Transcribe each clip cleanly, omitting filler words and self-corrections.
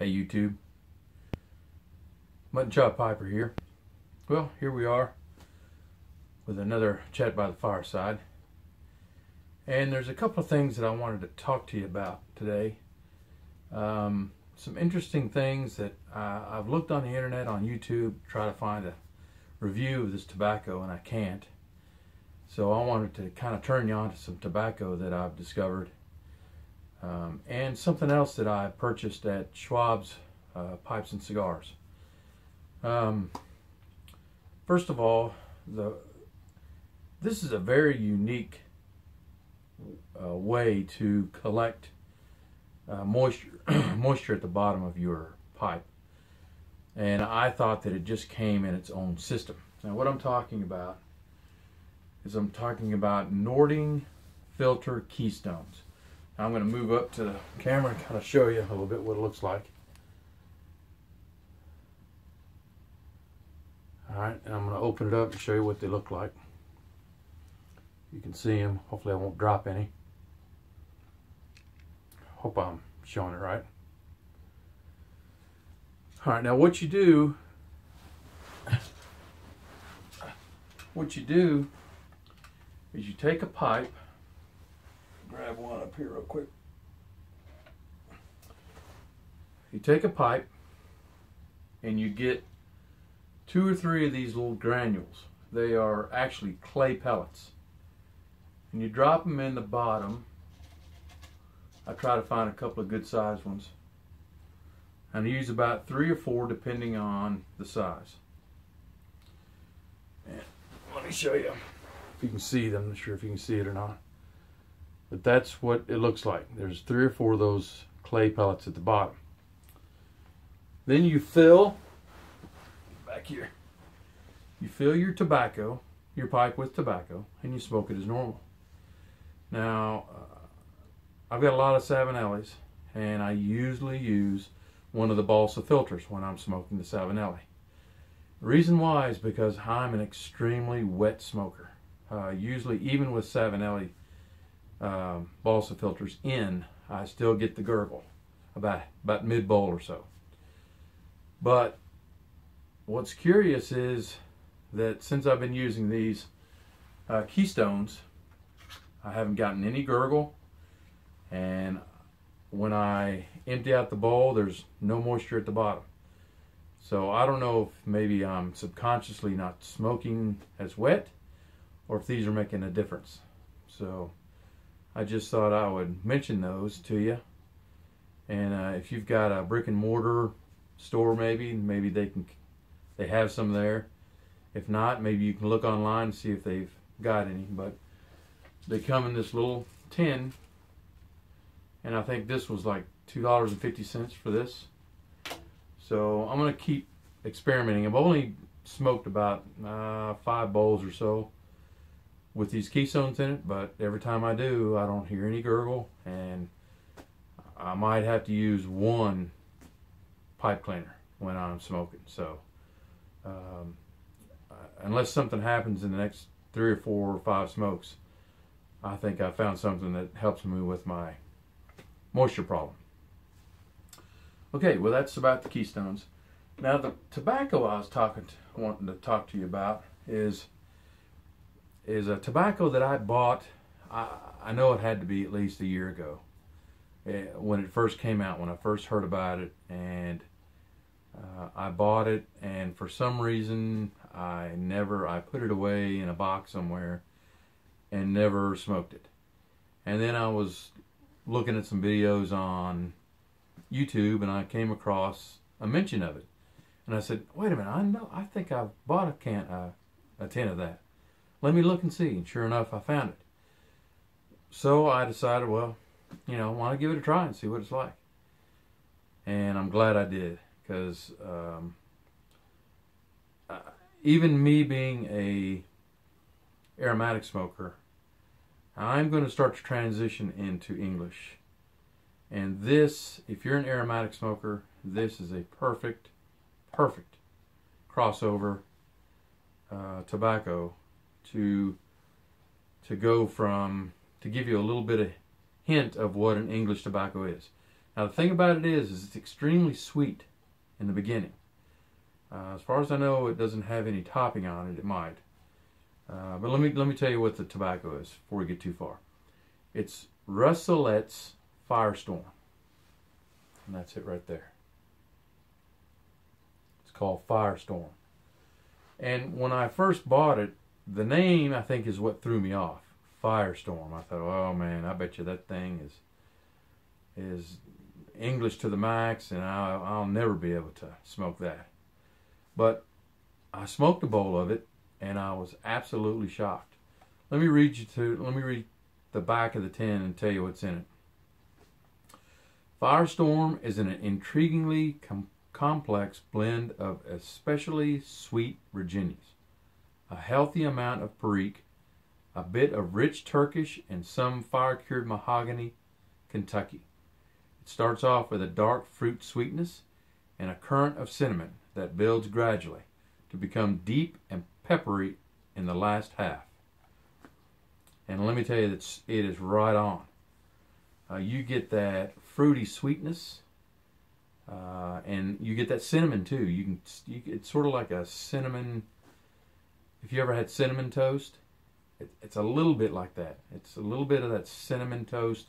Hey YouTube, Mutton Chop Piper here. Well, here we are with another chat by the fireside. And there's a couple of things that I wanted to talk to you about today. Some interesting things that I've looked on the internet, on YouTube, to try to find a review of this tobacco, and I can't. So I wanted to kind of turn you on to some tobacco that I've discovered. And something else that I purchased at Schwab's Pipes and Cigars. First of all, this is a very unique way to collect moisture at the bottom of your pipe. And I thought that it just came in its own system. Now what I'm talking about is Nording filter Keystones. Now I'm going to move up to the camera and kind of show you a little bit what it looks like. Alright, and I'm going to open it up and show you what they look like. You can see them. Hopefully I won't drop any. Hope I'm showing it right. Alright, now what you do is you take a pipe. Grab one up here real quick. You take a pipe and you get 2 or 3 of these little granules. They are actually clay pellets. And you drop them in the bottom. I try to find a couple of good sized ones. And I use about 3 or 4 depending on the size. And let me show you if you can see them. I'm not sure if you can see it or not. But that's what it looks like. There's 3 or 4 of those clay pellets at the bottom. Then you fill, back here, you fill your pipe with tobacco, and you smoke it as normal. Now, I've got a lot of Savinellis, and I usually use one of the balsa filters when I'm smoking the Savinelli. The reason why is because I'm an extremely wet smoker. Usually, even with Savinelli balsa filters in, I still get the gurgle about mid-bowl or so. But what's curious is that since I've been using these Keystones, I haven't gotten any gurgle, and when I empty out the bowl, there's no moisture at the bottom. So I don't know if maybe I'm subconsciously not smoking as wet, or if these are making a difference. So I just thought I would mention those to you. And if you've got a brick and mortar store, maybe they have some there. If not, maybe you can look online and see if they've got any. But they come in this little tin, and I think this was like $2.50 for this. So I'm going to keep experimenting. I've only smoked about 5 bowls or so with these Keystones in it, but every time I do, I don't hear any gurgle, and I might have to use one pipe cleaner when I'm smoking. So unless something happens in the next 3 or 4 or 5 smokes, I think I found something that helps me with my moisture problem. Okay, well that's about the Keystones. Now the tobacco I was wanting to talk to you about is a tobacco that I bought. I know it had to be at least a year ago when it first came out, when I first heard about it, and I bought it, and for some reason I put it away in a box somewhere and never smoked it. And then I was looking at some videos on YouTube, and I came across a mention of it, and I said, wait a minute, I think I bought a tin of that. Let me look and see. And sure enough, I found it. So I decided, well, I want to give it a try and see what it's like. And I'm glad I did, because even me being a aromatic smoker, I'm going to start to transition into English. And this, if you're an aromatic smoker, this is a perfect crossover tobacco to go from, to give you a little bit of hint of what an English tobacco is. Now the thing about it is it's extremely sweet in the beginning. As far as I know, it doesn't have any topping on it. It might. But let me tell you what the tobacco is before we get too far. It's Russ Ouellette's Firestorm. And that's it right there. It's called Firestorm. And when I first bought it, the name, I think, is what threw me off. Firestorm. I thought, oh man, I bet you that thing is English to the max, and I'll never be able to smoke that. But I smoked a bowl of it, and I was absolutely shocked. Let me read the back of the tin and tell you what's in it. Firestorm is an intriguingly complex blend of especially sweet Virginias, a healthy amount of Perique, a bit of rich Turkish, and some fire-cured mahogany Kentucky. It starts off with a dark fruit sweetness and a current of cinnamon that builds gradually to become deep and peppery in the last half. And let me tell you that it is right on. You get that fruity sweetness, and you get that cinnamon too. It's sort of like a cinnamon. If you ever had cinnamon toast, it's a little bit like that. It's a little bit of that cinnamon toast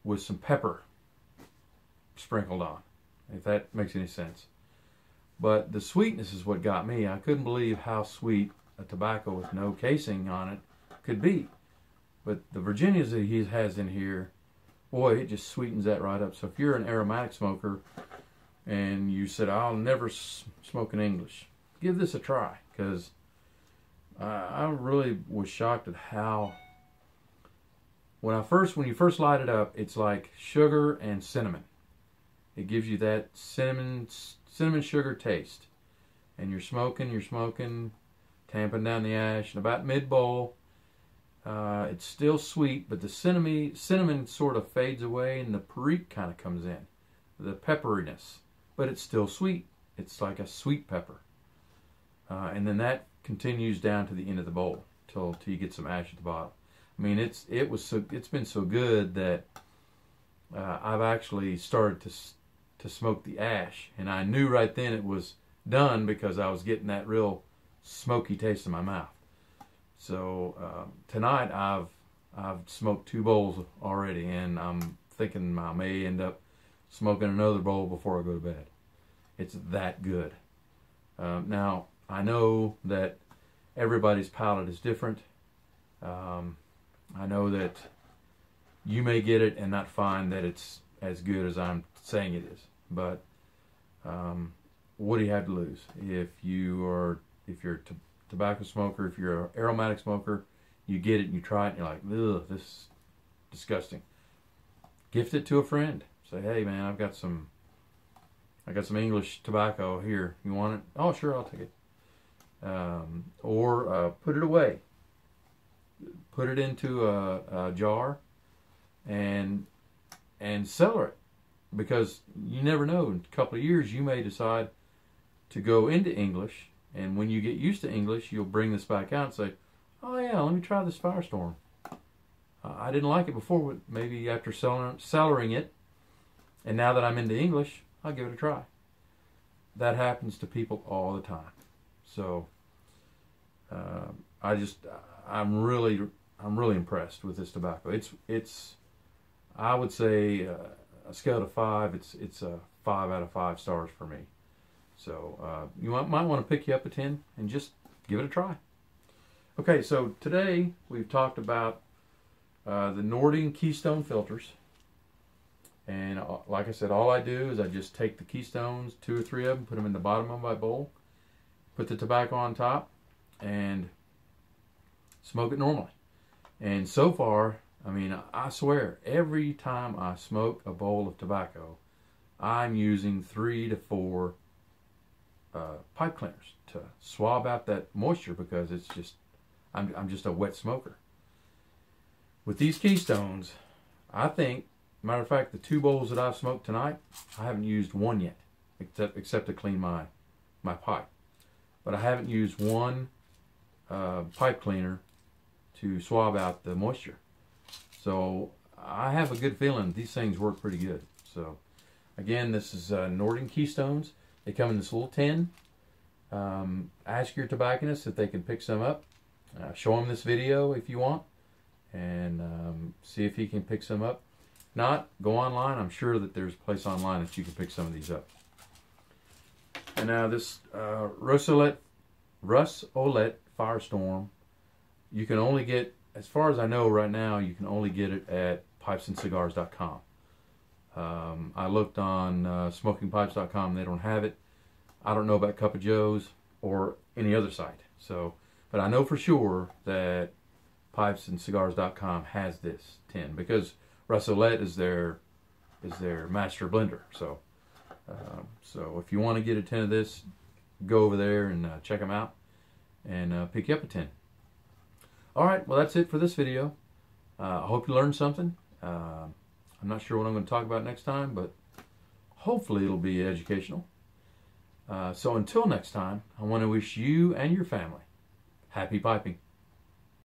with some pepper sprinkled on, if that makes any sense. But the sweetness is what got me. I couldn't believe how sweet a tobacco with no casing on it could be. But the Virginias that he has in here, boy, it just sweetens that right up. So if you're an aromatic smoker and you said, I'll never smoke an English, give this a try, because I really was shocked at how, when you first light it up, it's like sugar and cinnamon. It gives you that cinnamon sugar taste. And you're smoking, tamping down the ash, and about mid-bowl, it's still sweet, but the cinnamon sort of fades away, and the Perique kind of comes in, the pepperiness, but it's still sweet. It's like a sweet pepper, and then that continues down to the end of the bowl till you get some ash at the bottom. I mean, it's been so good that I've actually started to smoke the ash, and I knew right then it was done because I was getting that real smoky taste in my mouth. So tonight I've smoked 2 bowls already, and I'm thinking I may end up smoking another bowl before I go to bed. It's that good. Now I know that everybody's palate is different. I know that you may get it and not find that it's as good as I'm saying it is, but what do you have to lose? If you're a tobacco smoker, if you're an aromatic smoker, you get it and you try it and you're like, ugh, this is disgusting. Gift it to a friend. Say, hey man, I got some English tobacco here. You want it? Oh sure, I'll take it. Or put it away. Put it into a jar and cellar it, because you never know. In a couple of years, you may decide to go into English, and when you get used to English, you'll bring this back out and say, "Oh yeah, let me try this Firestorm. I didn't like it before, but maybe after cellaring it, and now that I'm into English, I'll give it a try." That happens to people all the time. So I'm really impressed with this tobacco. It's I would say a scale to 5. It's a 5 out of 5 stars for me. So you might want to pick you up a tin and just give it a try. Okay, so today we've talked about the Nording Keystone filters. And like I said, all I do is I just take the Keystones, 2 or 3 of them, put them in the bottom of my bowl, put the tobacco on top, and smoke it normally. And so far, I mean, I swear, every time I smoke a bowl of tobacco, I'm using 3 to 4 pipe cleaners to swab out that moisture, because it's just, I'm just a wet smoker. With these Keystones, I think, matter of fact, the 2 bowls that I've smoked tonight, I haven't used one yet, except to clean my pipe. But I haven't used one pipe cleaner to swab out the moisture. So I have a good feeling these things work pretty good. So again, this is Nording Keystones. They come in this little tin. Ask your tobacconist if they can pick some up. Show him this video if you want, and see if he can pick some up. Not, go online. I'm sure that there's a place online that you can pick some of these up. And now this Russ Ouellette Firestorm, you can only get, as far as I know right now, you can only get it at pipesandcigars.com. I looked on smokingpipes.com. They don't have it. I don't know about Cup of Joe's or any other site. So, but I know for sure that pipesandcigars.com has this tin, because Russ Ouellette is their master blender. So, so if you want to get a tin of this, go over there and check them out and pick you up a tin. All right, well, that's it for this video. I hope you learned something. I'm not sure what I'm going to talk about next time, but hopefully it'll be educational. So until next time, I want to wish you and your family happy piping.